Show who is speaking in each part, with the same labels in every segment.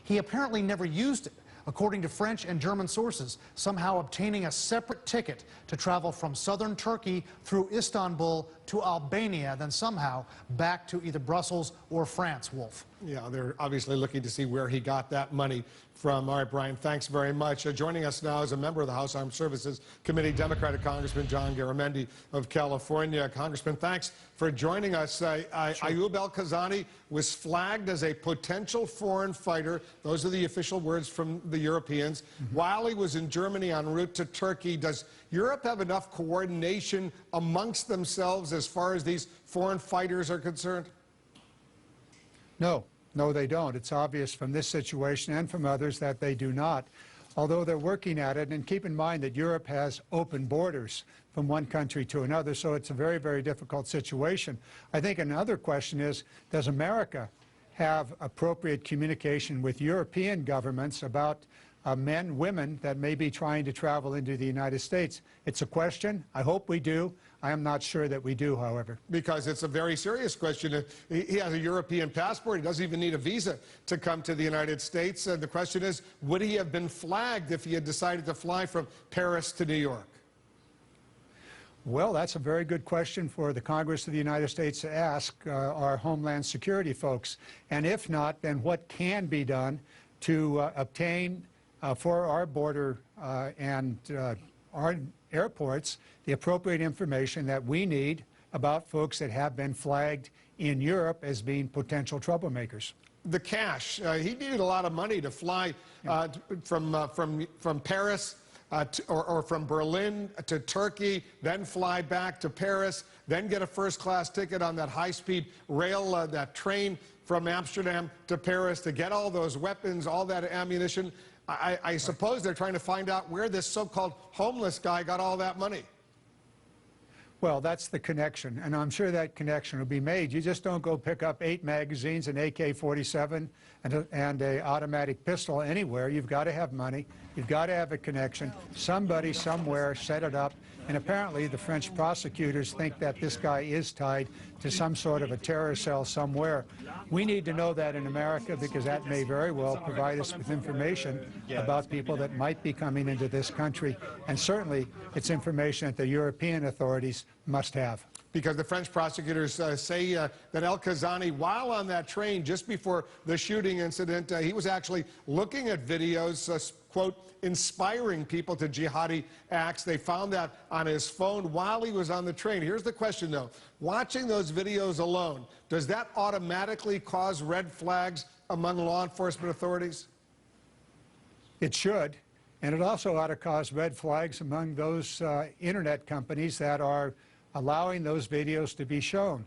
Speaker 1: He apparently never used it, according to French and German sources, somehow obtaining a separate ticket to travel from southern Turkey through Istanbul to Albania, then somehow back to either Brussels or France, Wolf.
Speaker 2: Yeah, they're obviously looking to see where he got that money from. All right, Brian, thanks very much. Joining us now is a member of the House Armed Services Committee, Democratic Congressman John Garamendi of California. Congressman, thanks for joining us. Ayoub El-Kazani was flagged as a potential foreign fighter. Those are the official words from the Europeans. While he was in Germany en route to Turkey, does Europe have enough coordination amongst themselves as far as these foreign fighters are concerned?
Speaker 3: No, they don't. It's obvious from this situation and from others that they do not, although they're working at it. And keep in mind that Europe has open borders from one country to another, so it's a very, very difficult situation. I think another question is, does America have appropriate communication with European governments about men, women that may be trying to travel into the United States? It's a question. I hope we do. I am not sure that we do, however.
Speaker 2: Because it's a very serious question. He has a European passport. He doesn't even need a visa to come to the United States. And the question is, would he have been flagged if he had decided to fly from Paris to New York?
Speaker 3: Well, that's a very good question for the Congress of the United States to ask our Homeland Security folks. And if not, then what can be done to obtain for our border and our airports the appropriate information that we need about folks that have been flagged in Europe as being potential troublemakers.
Speaker 2: The cash. He needed a lot of money to fly from Paris or from Berlin to Turkey, then fly back to Paris, then get a first-class ticket on that high-speed rail, that train from Amsterdam to Paris to get all those weapons, all that ammunition. I suppose they're trying to find out where this so-called homeless guy got all that money.
Speaker 3: Well, that's the connection, and I'm sure that connection will be made. You just don't go pick up 8 magazines, an AK-47, and an automatic pistol anywhere. You've got to have money. You've got to have a connection. Somebody somewhere set it up, and apparently the French prosecutors think that this guy is tied to some sort of a terror cell somewhere. We need to know that in America, because that may very well provide us with information about people that might be coming into this country, and certainly it's information that the European authorities must have.
Speaker 2: Because the French prosecutors say that El-Kazani, while on that train just before the shooting incident, he was actually looking at videos, quote, inspiring people to jihadi acts. They found that on his phone while he was on the train. Here's the question, though. Watching those videos alone, does that automatically cause red flags among law enforcement authorities?
Speaker 3: It should. And it also ought to cause red flags among those internet companies that are allowing those videos to be shown.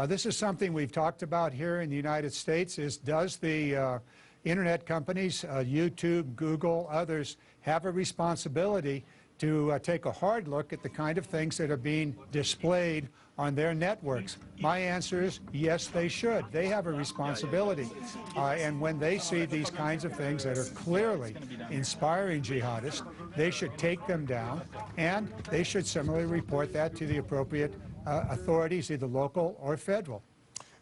Speaker 3: This is something we've talked about here in the United States, is does the internet companies, YouTube, Google, others, have a responsibility to take a hard look at the kind of things that are being displayed on their networks? My answer is yes, they should. They have a responsibility. And when they see these kinds of things that are clearly inspiring jihadists, they should take them down, and they should similarly report that to the appropriate authorities, either local or federal.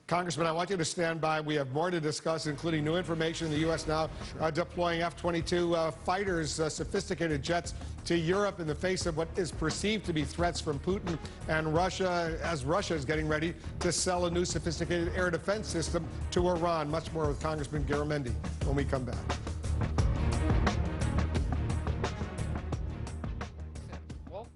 Speaker 2: Congressman, I want you to stand by. We have more to discuss, including new information in the U.S. now deploying F-22 fighters, sophisticated jets, to Europe in the face of what is perceived to be threats from Putin and Russia, as Russia is getting ready to sell a new sophisticated air defense system to Iran. Much more with Congressman Garamendi when we come back.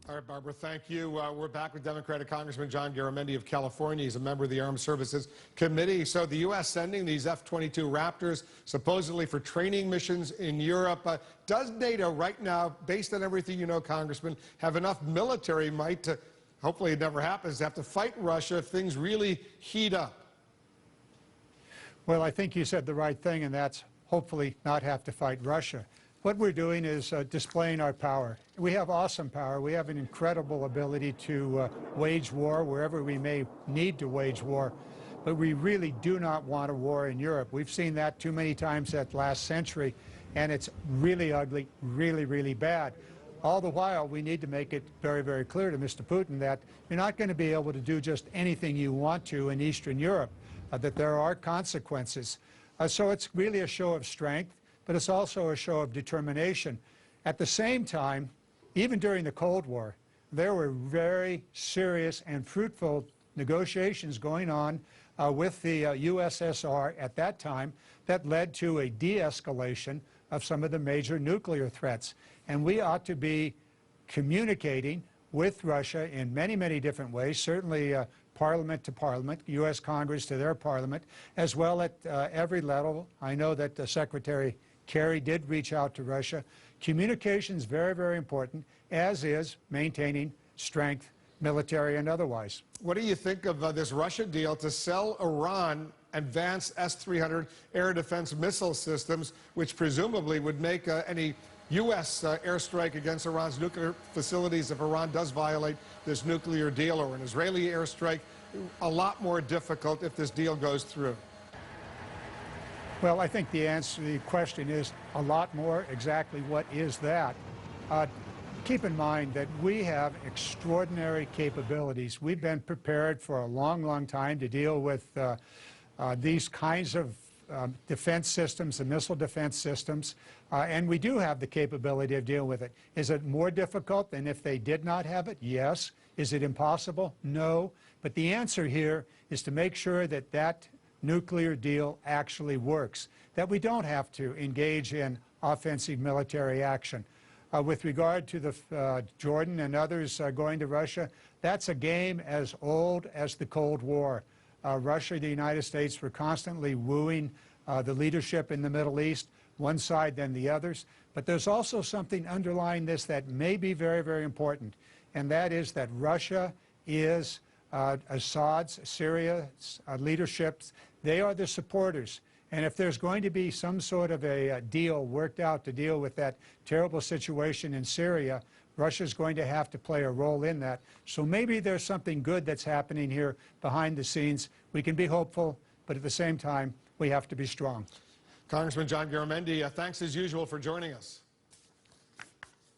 Speaker 2: All right, Barbara, thank you. We're back with Democratic Congressman John Garamendi of California. He's a member of the Armed Services Committee. So the U.S. sending these F-22 Raptors supposedly for training missions in Europe. Does NATO right now, based on everything you know, Congressman, have enough military might to, hopefully it never happens, to have to fight Russia if things really heat up?
Speaker 3: Well, I think you said the right thing, and that's hopefully not have to fight Russia. What we're doing is displaying our power. We have awesome power. We have an incredible ability to wage war wherever we may need to wage war. But we really do not want a war in Europe. We've seen that too many times that last century, and it's really ugly, really, really bad. All the while, we need to make it very, very clear to Mr. Putin that you're not going to be able to do just anything you want to in Eastern Europe, that there are consequences. So it's really a show of strength. but it's also a show of determination. At the same time, even during the Cold War, there were very serious and fruitful negotiations going on with the USSR at that time that led to a de-escalation of some of the major nuclear threats. And we ought to be communicating with Russia in many, many different ways, certainly parliament to parliament, U.S. Congress to their parliament, as well at every level. I know that Secretary Kerry did reach out to Russia. Communication is very, very important, as is maintaining strength, military and otherwise.
Speaker 2: What do you think of this Russia deal to sell Iran advanced S-300 air defense missile systems, which presumably would make any U.S. airstrike against Iran's nuclear facilities, if Iran does violate this nuclear deal, or an Israeli airstrike, a lot more difficult if this deal goes through?
Speaker 3: Well, I think the answer to the question is a lot more. Exactly what is that? Keep in mind that we have extraordinary capabilities. We've been prepared for a long, long time to deal with these kinds of defense systems and missile defense systems, and we do have the capability of dealing with it. Is it more difficult than if they did not have it? Yes. Is it impossible? No. But the answer here is to make sure that that nuclear deal actually works, that we don't have to engage in offensive military action. With regard to the Jordan and others going to Russia, that's a game as old as the Cold War. Russia and the United States were constantly wooing the leadership in the Middle East, one side then the others. But there's also something underlying this that may be very, very important, and that is that Russia is Assad's, Syria's leadership. They are the supporters. And if there's going to be some sort of a deal worked out to deal with that terrible situation in Syria, Russia's going to have to play a role in that. So maybe there's something good that's happening here behind the scenes. We can be hopeful, but at the same time, we have to be strong.
Speaker 2: Congressman John Garamendi, thanks as usual for joining us.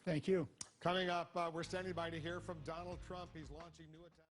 Speaker 3: Thank you.
Speaker 2: Coming up, we're standing by to hear from Donald Trump. He's launching new attacks.